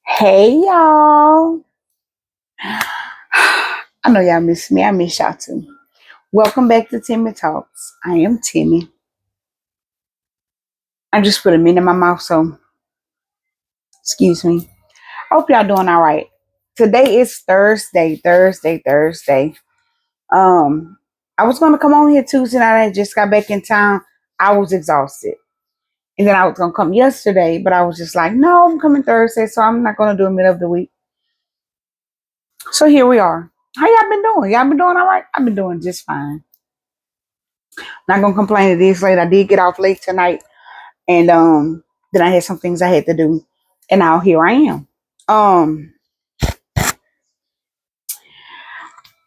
Hey y'all. I know y'all miss me. I miss y'all too. Welcome back to Timmy Talks. I am Timmy. I just put a mint in my mouth, so excuse me. I hope y'all doing all right. Today is Thursday. Um, I was gonna come on here Tuesday night. I just got back in town. I was exhausted. And then I was gonna come yesterday, but I was just like, no, I'm coming Thursday, so I'm not gonna do a middle of the week. So here we are. How y'all been doing? Y'all been doing all right? I've been doing just fine. Not gonna complain. It is late. I did get off late tonight, and then I had some things I had to do, and now here I am. Um,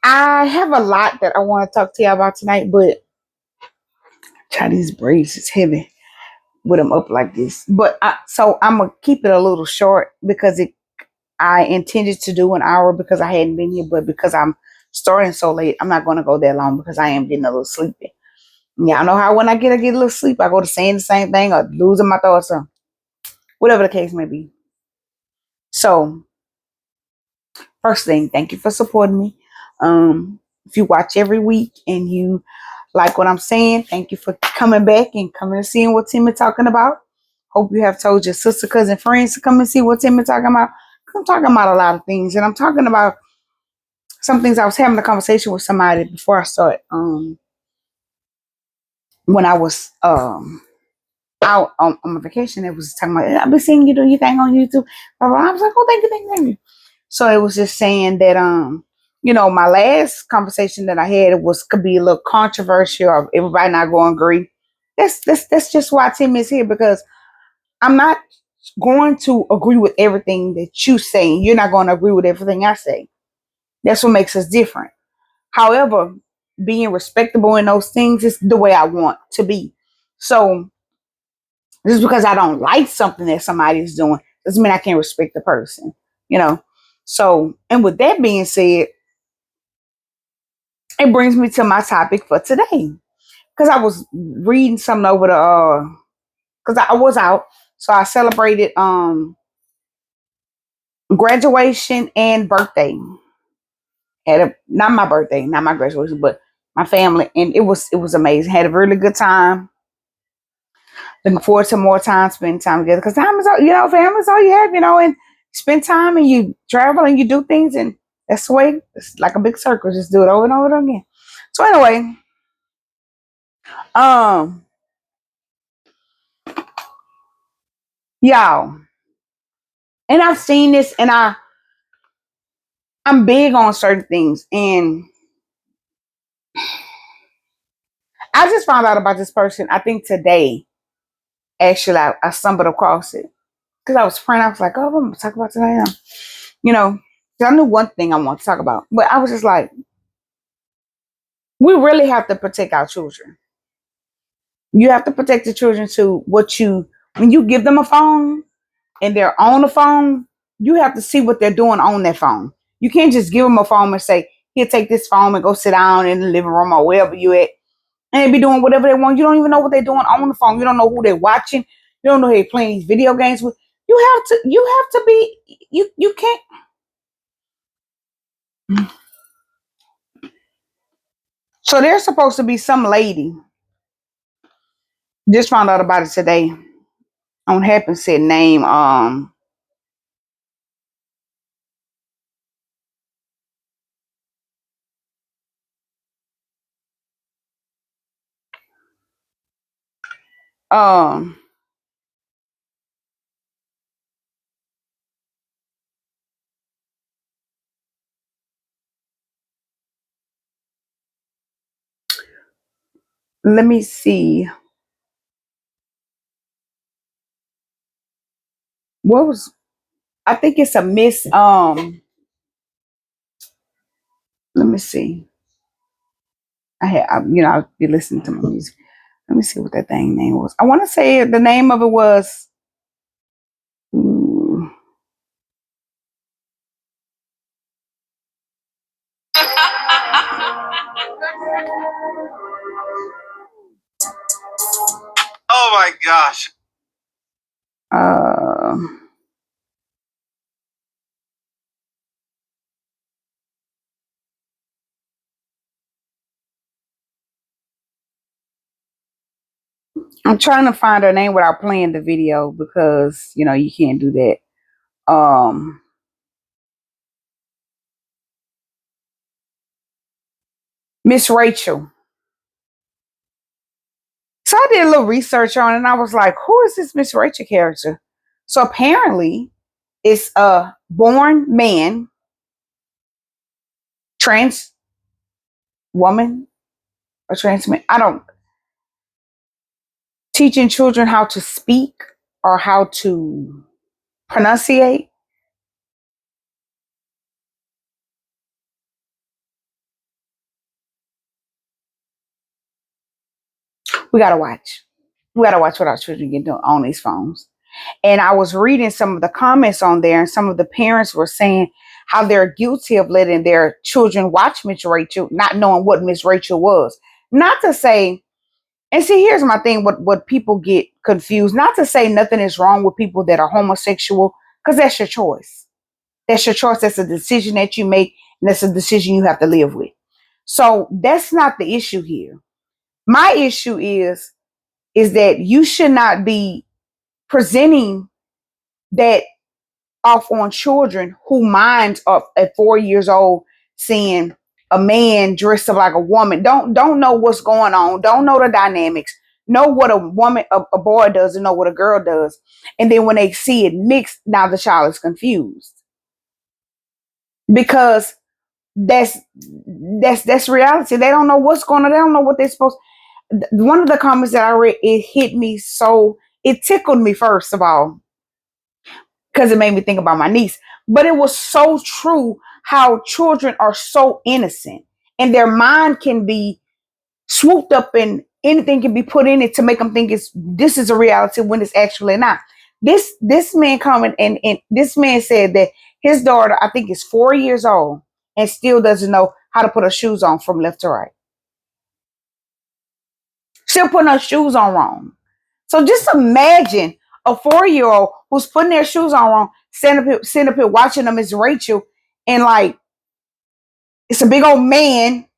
I have a lot that I want to talk to you about tonight, but Chinese braids is heavy with them up like this. So I'm gonna keep it a little short because it. I intended to do an hour because I hadn't been here, but because I'm starting so late, I'm not gonna go that long because I am getting a little sleepy. Yeah, I know how when I get a little sleep, I go to saying the same thing or losing my thoughts or whatever the case may be. So first thing, thank you for supporting me. If you watch every week and you like what I'm saying, thank you for coming back and coming and seeing what Tim is talking about. Hope you have told your sister, cousin, friends to come and see what Tim is talking about. I'm talking about a lot of things, and I'm talking about some things. I was having a conversation with somebody before I started. When I was out on my vacation, it was talking about I've been seeing you do your thing on YouTube. Blah, blah, blah. I was like, oh, thank you. So it was just saying that my last conversation that I had it was could be a little controversial or everybody not going to agree. That's just why Tim is here because I'm not going to agree with everything that you say. You're not going to agree with everything I say. That's what makes us different. However, being respectable in those things is the way I want to be. So just because I don't like something that somebody's doing doesn't mean I can't respect the person, you know. So, and with that being said, it brings me to my topic for today because I was reading something over the because I was out, so I celebrated graduation and birthday. Had a not my birthday, not my graduation, but my family, and it was amazing. Had a really good time. Looking forward to more time spending time together because time is all family is all you have, and spend time and you travel and you do things, and that's the way it's like a big circle. Just do it over and over again. So anyway, um, y'all, and I've seen this, and I'm big on certain things, and I just found out about this person. I think today, actually, I stumbled across it because I was praying. I was like, oh, I'm gonna talk about today. You know, 'cause I knew one thing I want to talk about, but I was just like, we really have to protect our children. You have to protect the children to when you give them a phone and they're on the phone, you have to see what they're doing on that phone. You can't just give them a phone and say, here, take this phone and go sit down in the living room or wherever you at. And they be doing whatever they want. You don't even know what they're doing on the phone. You don't know who they're watching. You don't know who they're playing these video games with. You have to be, you can't. So there's supposed to be some lady, just found out about it today, on happen said name, um, let me see. What was I think it's a miss. Let me see. I'll be listening to my music. Let me see what that thing name was. I want to say the name of it was. mm, Oh my gosh. Uh, I'm trying to find her name without playing the video because you can't do that. Miss Rachel. So I did a little research on it and I was like, who is this Miss Rachel character? So apparently it's a born man, trans woman, or trans man. I don't teaching children how to speak or how to pronunciate. We gotta watch. We gotta watch what our children get on these phones. And I was reading some of the comments on there, and some of the parents were saying how they're guilty of letting their children watch Miss Rachel, not knowing what Miss Rachel was. Not to say, and see, here's my thing: what people get confused. Not to say nothing is wrong with people that are homosexual, because that's your choice. That's your choice. That's a decision that you make, and that's a decision you have to live with. So that's not the issue here. My issue is that you should not be presenting that off on children who minds up at 4 years old seeing a man dressed up like a woman, don't know what's going on, don't know the dynamics, know what a woman a boy does and know what a girl does. And then when they see it mixed, now the child is confused. Because that's reality. They don't know what's going on, they don't know what they're supposed. One of the comments that I read, it hit me so, it tickled me first of all because it made me think about my niece. But it was so true how children are so innocent and their mind can be swooped up and anything can be put in it to make them think this is a reality when it's actually not. This man coming and this man said that his daughter, I think, is 4 years old and still doesn't know how to put her shoes on from left to right. Still putting her shoes on wrong. So just imagine a 4 year old who's putting their shoes on wrong, sitting up here watching them as Rachel, and like it's a big old man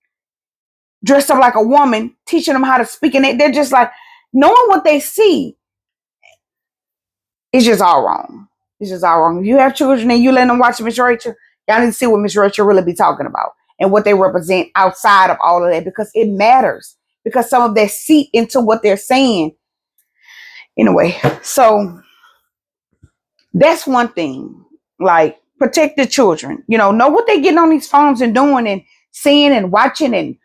dressed up like a woman teaching them how to speak, and they're just like knowing what they see is just all wrong. It's just all wrong. If you have children and you let them watch Miss Rachel, y'all need to see what Miss Rachel really be talking about and what they represent outside of all of that because it matters. Because some of that seep into what they're saying. Anyway, so that's one thing. Like protect the children. Know what they're getting on these phones and doing and seeing and watching and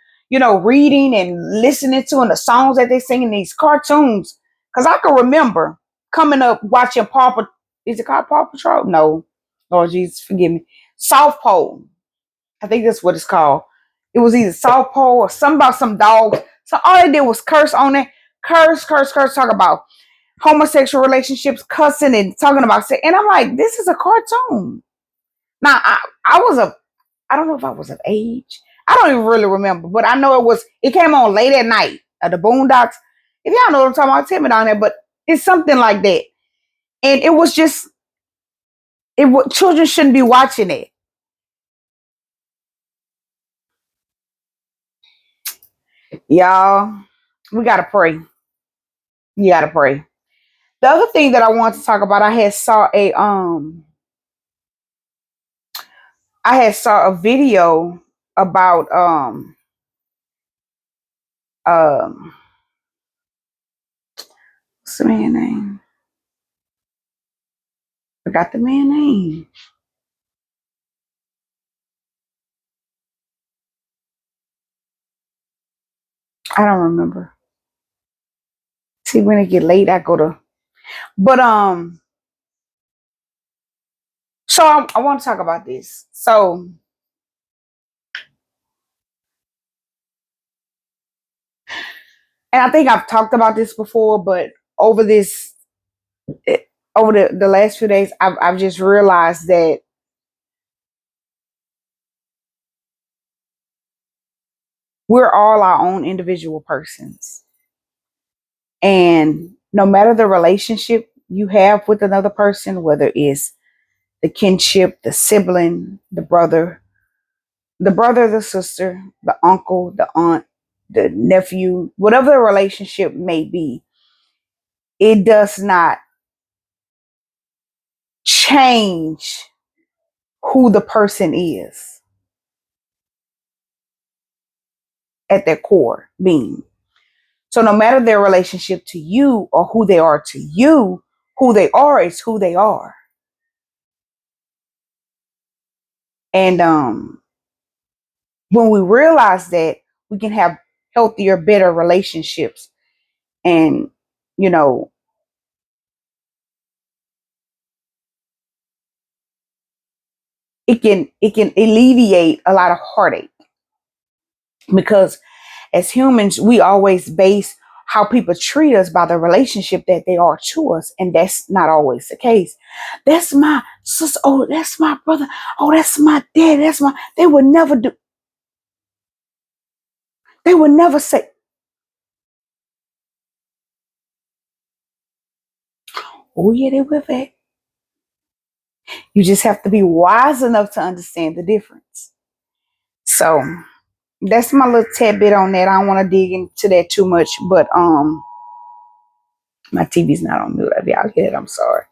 reading and listening to and the songs that they sing in these cartoons. Because I can remember coming up watching Is it called Paw Patrol? No. Lord Jesus, forgive me. South Pole. I think that's what it's called. It was either South Pole or something about some dogs. So all they did was curse on it. Curse, curse, curse, talk about homosexual relationships, cussing and talking about sex. And I'm like, this is a cartoon. Now, I don't know if I was of age. I don't even really remember, but I know it came on late at night at the Boondocks. If y'all know what I'm talking about, tell me down there, but it's something like that. And it was just, children shouldn't be watching it. Y'all, we got to pray. You got to pray. The other thing that I want to talk about, I had saw a video about um what's the man name? Forgot the man name. I don't remember. See, when it get late, I go to. But so I want to talk about this. So, and I think I've talked about this before, but over this, over the last few days, I've just realized that we're all our own individual persons, and no matter the relationship you have with another person, whether it's the kinship, the sibling, the sister, the uncle, the aunt, the nephew, whatever the relationship may be, it does not change who the person is at their core being. So no matter their relationship to you or who they are to you, who they are is who they are. And when we realize that, we can have healthier, better relationships. And, you know, it can alleviate a lot of heartache, because as humans we always base how people treat us by the relationship that they are to us, and that's not always the case. That's my sister, oh that's my brother, oh that's my dad, that's my, they would never say, oh yeah, they will that. You just have to be wise enough to understand the difference. So that's my little tidbit on that. I don't want to dig into that too much, but my TV's not on mute. If y'all hear it, I'm sorry.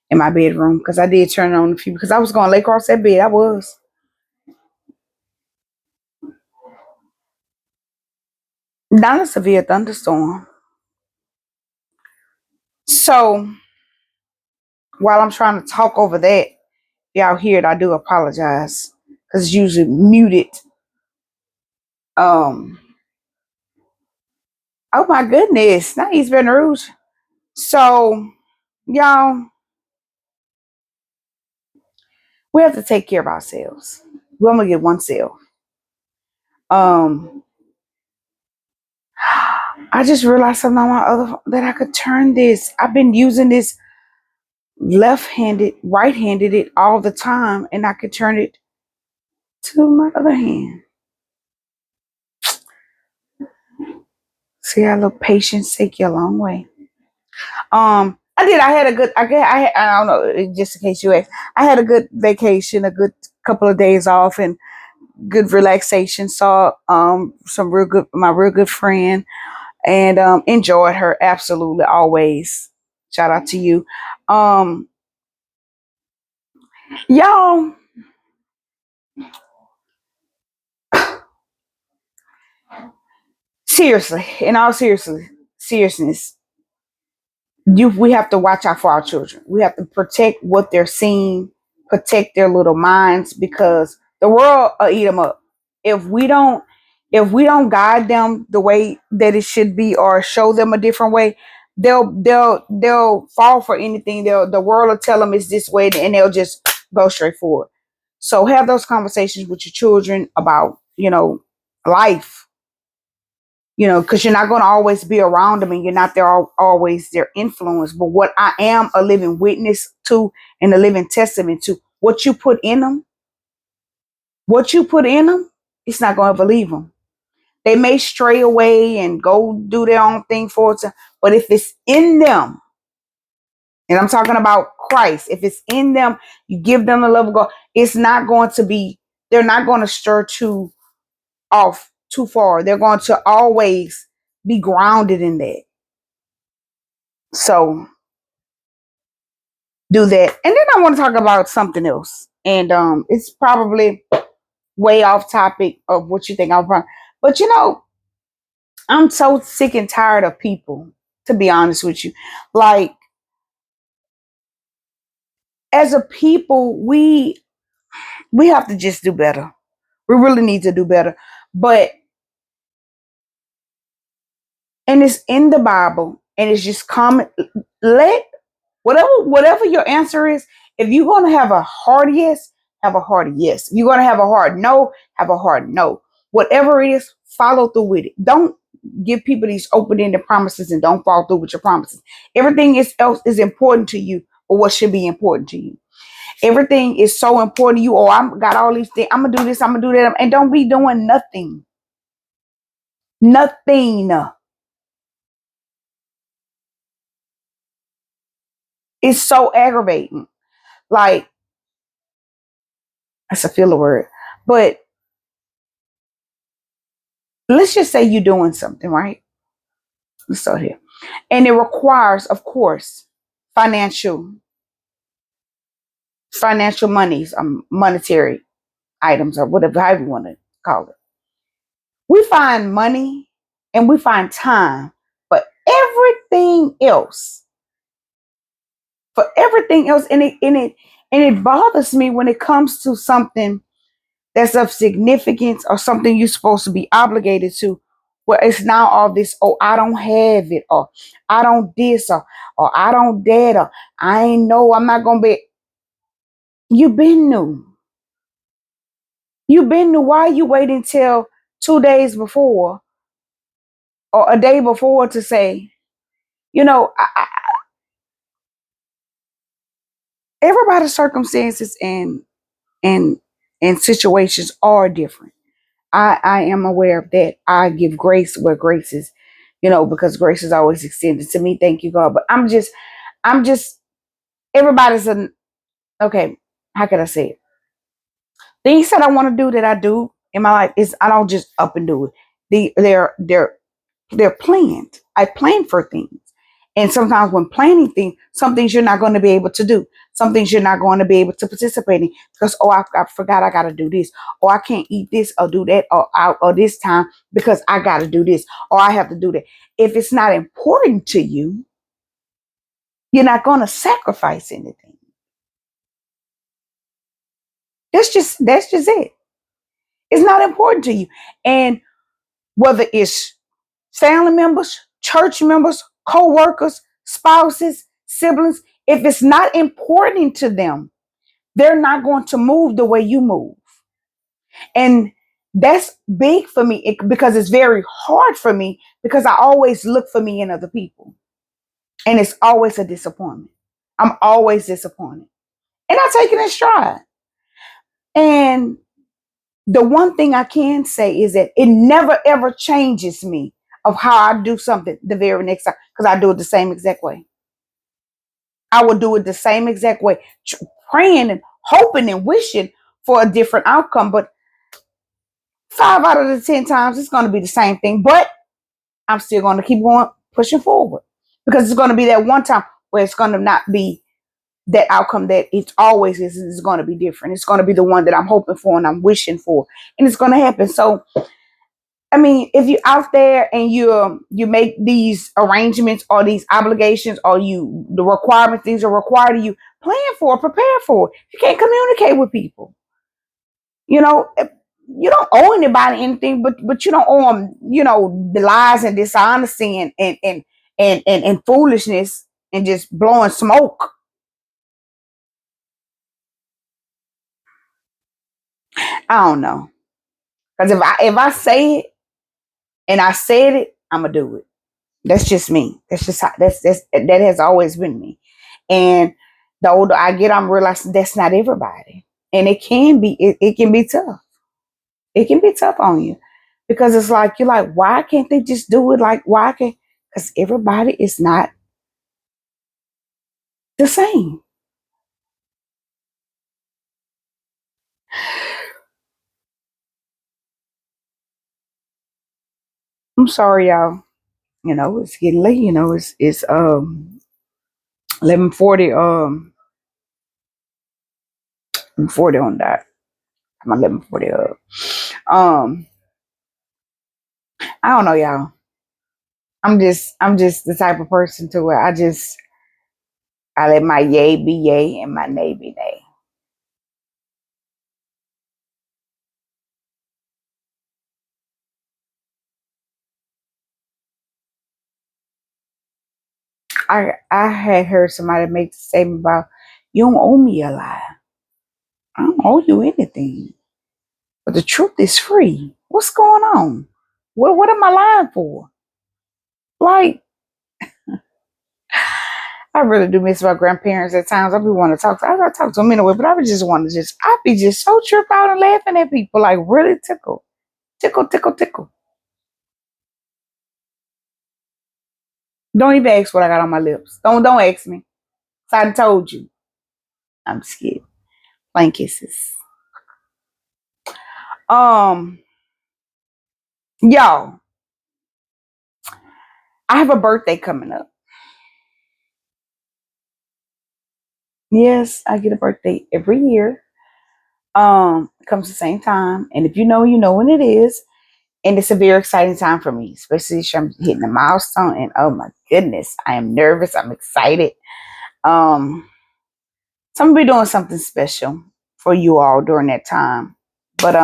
In my bedroom, because I did turn it on a few, because I was going to lay across that bed. I was. Not a severe thunderstorm. So while I'm trying to talk over that, y'all hear it, I do apologize, because it's usually muted. Um. Oh my goodness, not East Baton Rouge. So y'all, we have to take care of ourselves. We only get one self. Um. I just realized something on my other, that I could turn this. I've been using this left-handed, right-handed it all the time, and I could turn it to my other hand. See how little patience take you a long way. I did. I had a good. I don't know. Just in case you ask, I had a good vacation, a good couple of days off, and good relaxation. Saw some real good, my real good friend, and enjoyed her absolutely always. Shout out to you, um, y'all. Seriously, in all seriousness, we have to watch out for our children. We have to protect what they're seeing, protect their little minds, because the world will eat them up if we don't guide them the way that it should be, or show them a different way. They'll fall for anything. The world will tell them it's this way, and they'll just go straight forward. So have those conversations with your children about, life, because you're not going to always be around them, and you're not there always their influence. But what I am a living witness to, and a living testament to, what you put in them, it's not going to leave them. They may stray away and go do their own thing for it, but if it's in them, and I'm talking about Christ, if it's in them, you give them the love of God, it's not going to be, they're not going to stir too off too far. They're going to always be grounded in that. So do that. And then I want to talk about something else. And it's probably way off topic of what you think I'm from. But I'm so sick and tired of people, to be honest with you. Like, as a people, we have to just do better. We really need to do better. But and it's in the Bible, and it's just common. Let whatever your answer is, if you're gonna have a hard yes, have a hard yes. If you're gonna have a hard no, have a hard no. Whatever it is, follow through with it. Don't give people these open-ended promises and don't follow through with your promises. Everything else is important to you, or what should be important to you. Everything is so important to you. Oh, I got all these things. I'm gonna do this. I'm gonna do that, and don't be doing nothing. Nothing. It's so aggravating. Like, that's a filler word, but let's just say you're doing something, right? Let's start here. And it requires, of course, financial financial monies, monetary items, or whatever, however you want to call it. We find money and we find time, but everything else, and it bothers me when it comes to something that's of significance or something you're supposed to be obligated to, where it's now all this, oh, I don't have it, or I don't this, or I don't that, or I ain't know, I'm not gonna be. You been new. You been new. Why you waiting till 2 days before or a day before to say, you know, everybody's circumstances and and situations are different. I am aware of that. I give grace where grace is, because grace is always extended to me. Thank you, God. But I'm just everybody's an okay. How can I say it? Things that I want to do that I do in my life is I don't just up and do it. They're planned. I plan for things. And sometimes when planning things, some things you're not going to be able to do. Some things you're not going to be able to participate in because, oh, I forgot I got to do this. Or I can't eat this or do that or this time because I got to do this or I have to do that. If it's not important to you, you're not going to sacrifice anything. That's just it. It's not important to you. And whether it's family members, church members, co-workers, spouses, siblings, if it's not important to them, they're not going to move the way you move. And that's big for me because it's very hard for me because I always look for me in other people. And it's always a disappointment. I'm always disappointed. And I take it in stride. And the one thing I can say is that it never ever changes me of how I do something the very next time because I do it the same exact way. I will do it the same exact way, praying and hoping and wishing for a different outcome. But 5 out of the 10 times, it's going to be the same thing. But I'm still going to keep going, pushing forward because it's going to be that one time where it's going to not be that outcome that it always is. It's going to be different. It's going to be the one that I'm hoping for and I'm wishing for, and it's going to happen. So I mean, if you're out there and you make these arrangements or these obligations or the requirements, things are required of you, plan for it, prepare for it. You can't communicate with people. You know, you don't owe anybody anything, but you don't owe them, the lies and dishonesty and foolishness and just blowing smoke. I don't know. Because if I say it and I said it, I'm gonna do it. That's just me. That's just how, that has always been me. And the older I get, I'm realizing that's not everybody. And it can be tough. It can be tough on you because it's like, you're like, why can't they just do it? Like, why can't, because everybody is not the same. I'm sorry, y'all. It's getting late. It's 11:40, 40 on that. I'm 11:40 up. Um, I don't know, y'all. I'm just the type of person to where I let my yay be yay and my nay be nay. I had heard somebody make the statement about, you don't owe me a lie. I don't owe you anything. But the truth is free. What's going on? What am I lying for? Like, I really do miss my grandparents at times. I be want to talk to I gotta talk to them anyway, but I would just want to I be just so tripped out and laughing at people, like really tickle. Tickle, tickle, tickle. Don't even ask what I got on my lips. Don't ask me. So I told you. I'm scared. Plain kisses. Um, y'all, I have a birthday coming up. Yes, I get a birthday every year. It comes the same time. And if you know, you know when it is. And it's a very exciting time for me, especially if I'm hitting a milestone. And oh my goodness, I am nervous. I'm excited. Um, so I'm gonna be doing something special for you all during that time. But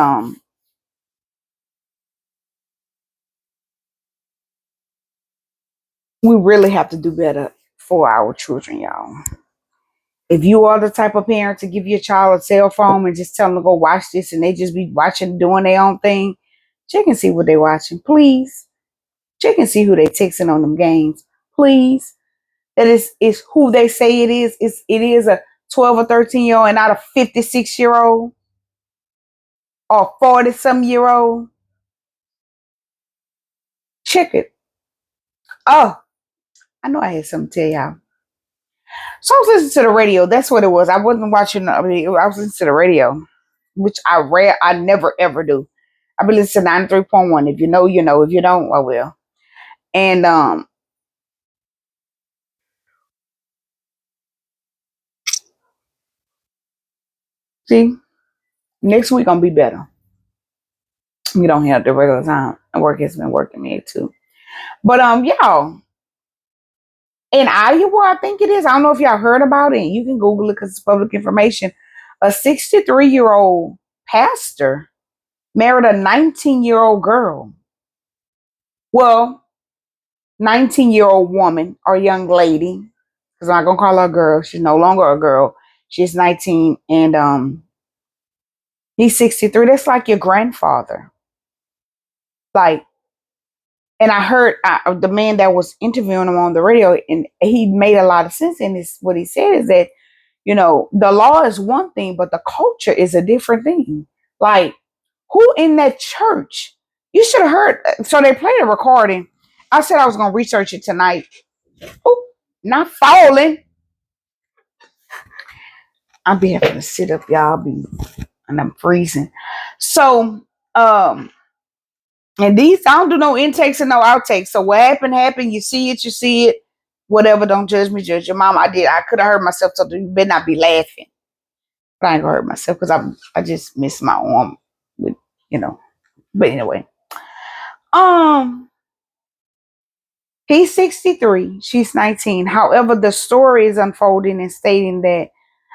we really have to do better for our children, y'all. If you are the type of parent to give your child a cell phone and just tell them to go watch this and they just be watching, doing their own thing, check and see what they're watching, please. Check and see who they texting on them games, please. That is who they say it is. It is a 12 or 13-year-old and not a 56-year-old or 40 some year old. Check it. Oh, I know I had something to tell y'all. So I was listening to the radio. That's what it was. I wasn't watching. I was listening to the radio, which I never ever do. I been listening to 93.1. If you know, you know. If you don't, I will. And see, next week gonna be better. We don't have the regular time. Work has been working me too. But y'all, in Iowa, I think it is. I don't know if y'all heard about it. You can Google it because it's public information. A 63-year-old pastor married a 19-year-old girl. Well, 19-year-old woman or young lady, because I'm not gonna call her a girl. She's no longer a girl. She's 19, and he's 63. That's like your grandfather. Like, and I heard the man that was interviewing him on the radio, and he made a lot of sense in this. What he said is that, you know, the law is one thing, but the culture is a different thing. Like, who in that church? You should have heard. So they played a recording. I said I was going to research it tonight. Ooh, not falling. I'll be having to sit up, y'all. And I'm freezing. So, and these, I don't do no intakes and no outtakes. So what happened, happened. You see it, you see it. Whatever, don't judge me, judge your mom. I did. I could have hurt myself, so you better not be laughing. But I ain't gonna hurt myself because I just missed my arm with, you know. But anyway, um, he's 63, she's 19. However, the story is unfolding and stating that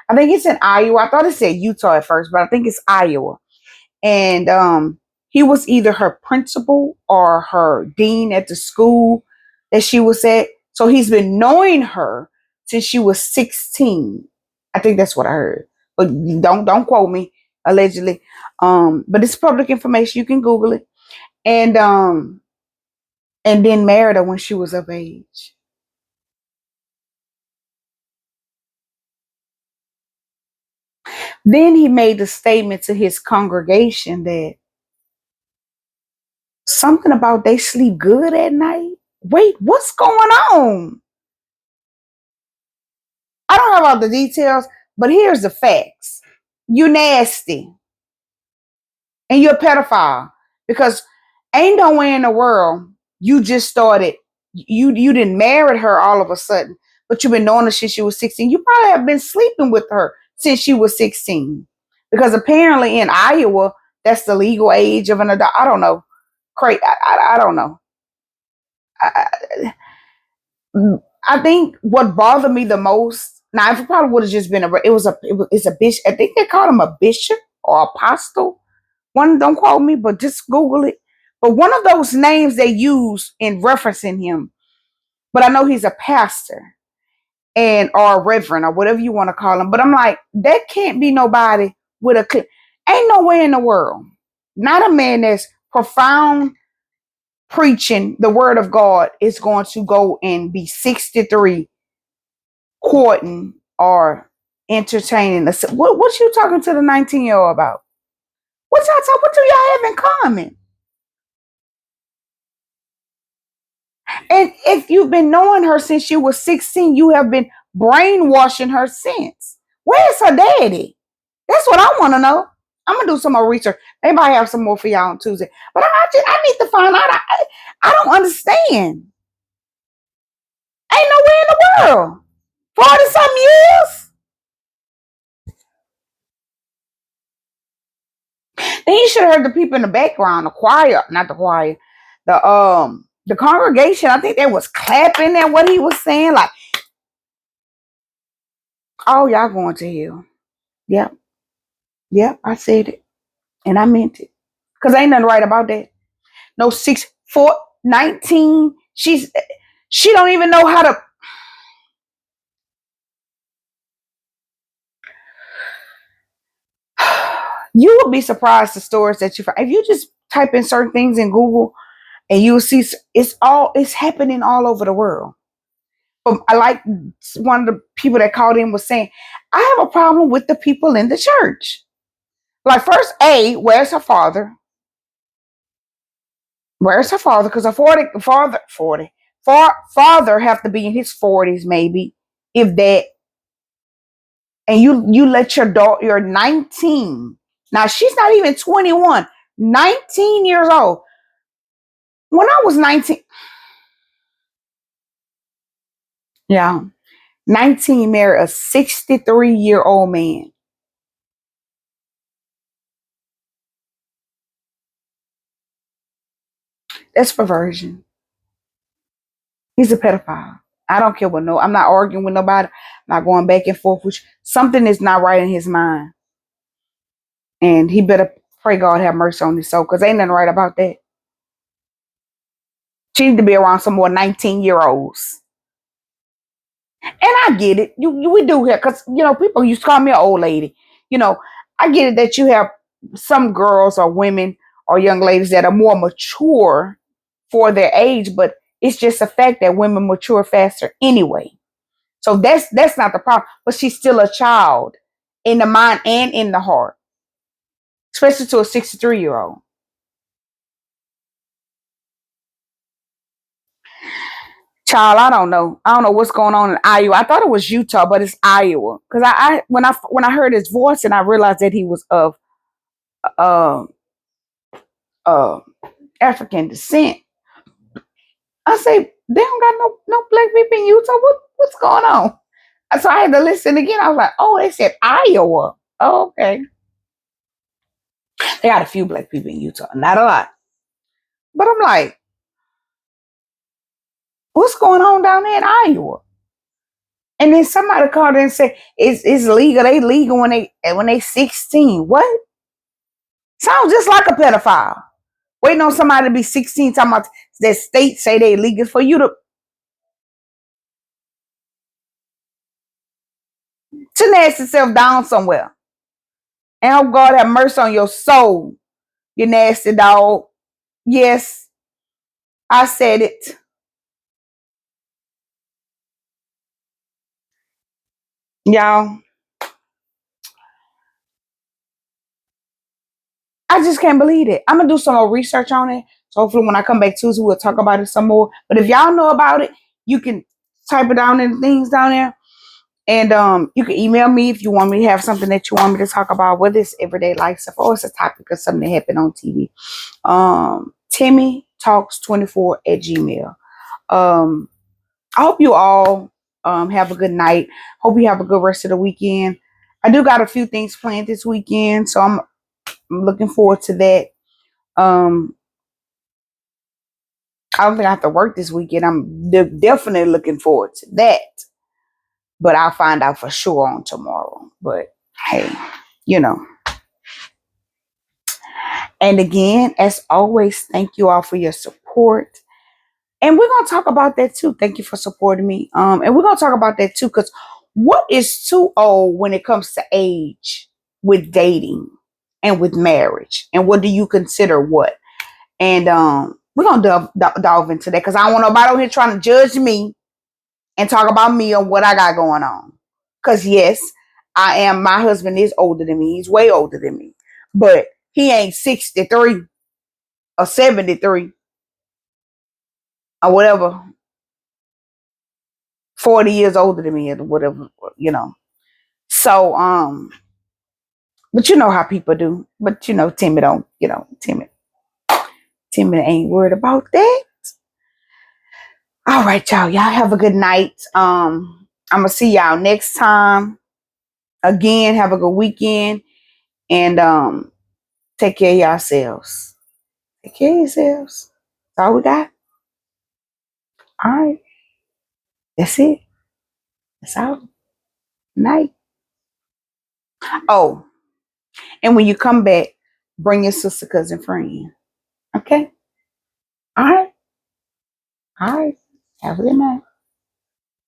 I think it's in Iowa. I thought it said Utah at first, but I think it's Iowa. And he was either her principal or her dean at the school that she was at. So he's been knowing her since she was 16. I think that's what I heard. But don't quote me, allegedly. But it's public information. You can Google it. And then married her when she was of age. Then he made the statement to his congregation that something about they sleep good at night. Wait, what's going on? I don't have all the details, but here's the facts. You nasty and you're a pedophile because ain't no way in the world you just started. You didn't marry her all of a sudden, but you've been knowing her since she was 16. You probably have been sleeping with her since she was 16, because apparently in Iowa that's the legal age of an adult. I don't know. Crazy. I don't know. I, I think what bothered me the most. Now, if it probably would have just been it's a bishop. I think they called him a bishop or apostle. One, don't quote me, but just Google it. But one of those names they use in referencing him. But I know he's a pastor and or a reverend or whatever you want to call him. But I'm like, that can't be nobody with a. Ain't no way in the world. Not a man that's profound preaching the word of God is going to go and be 63 courting or entertaining. What you talking to the 19-year-old about? What do y'all have in common? And if you've been knowing her since she was 16, you have been brainwashing her since. Where's her daddy? That's what I want to know. I'm gonna do some more research. Maybe I have some more for y'all on Tuesday. But I need to find out. I don't understand. Ain't nowhere in the world. 40 something years. Then you should have heard the people in the background, the choir, not the choir, the congregation. I think they was clapping at what he was saying. Like, oh, y'all going to hell. Yep. Yep. I said it. And I meant it. Because ain't nothing right about that. No 6, 4, 19. She don't even know how to. You will be surprised the stories that you find. If you just type in certain things in Google and you'll see it's happening all over the world. I like one of the people that called in was saying, I have a problem with the people in the church. Like, first, where's her father? Where's her father? Because father have to be in his 40s, maybe, if that. And you let your daughter, you're 19. Now she's not even 21, 19 years old. When I was 19, yeah, 19, married a 63-year-old man. That's perversion. He's a pedophile. I don't care what I'm not arguing with nobody. I'm not going back and forth with you. Something is not right in his mind. And he better pray God have mercy on his soul, because ain't nothing right about that. She need to be around some more 19-year-olds. And I get it. We do here, because people used to call me an old lady. I get it that you have some girls or women or young ladies that are more mature for their age, but it's just a fact that women mature faster anyway. So that's not the problem. But she's still a child in the mind and in the heart, especially to a 63-year-old. Child, I don't know. I don't know what's going on in Iowa. I thought it was Utah, but it's Iowa. Because when I heard his voice and I realized that he was of uh, uh, African descent, I say they don't got no black people in Utah. What's going on? So I had to listen again. I was like, oh, they said Iowa. Oh, okay. They got a few black people in Utah, not a lot. But I'm like, what's going on down there in Iowa? And then somebody called in and said it's legal. They legal when they 16. What? Sounds just like a pedophile. Waiting on somebody to be 16, talking about that state say they legal for you to nest yourself down somewhere. And hope God have mercy on your soul, you nasty dog. Yes, I said it. Y'all, I just can't believe it. I'm gonna do some more research on it. So hopefully when I come back Tuesday, we'll talk about it some more. But if y'all know about it, you can type it down in things down there. And you can email me if you want me to have something that you want me to talk about, whether it's everyday life stuff or it's a topic or something that happened on TV. Timmy talks 24 at Gmail. I hope you all have a good night. Hope you have a good rest of the weekend. I do got a few things planned this weekend, so I'm looking forward to that. Um, I don't think I have to work this weekend. I'm definitely looking forward to that. But I'll find out for sure on tomorrow. But hey, you know. And again, as always, thank you all for your support. And we're gonna talk about that too. Thank you for supporting me. And we're gonna talk about that too, because what is too old when it comes to age with dating and with marriage? And what do you consider what? And we're gonna delve into that, because I don't want nobody over here trying to judge me and talk about me or what I got going on. Because yes, my husband is older than me. He's way older than me. But he ain't 63 or 73 or whatever, 40 years older than me or whatever. So, but you know how people do. But Timmy don't, Timmy ain't worried about that. All right, y'all. Y'all have a good night. I'm gonna see y'all next time. Again, have a good weekend and take care of yourselves. Take care of yourselves. That's all we got. All right. That's it. That's all. Night. Oh, and when you come back, bring your sister, cousin, friend. Okay? All right. All right. Have a good night.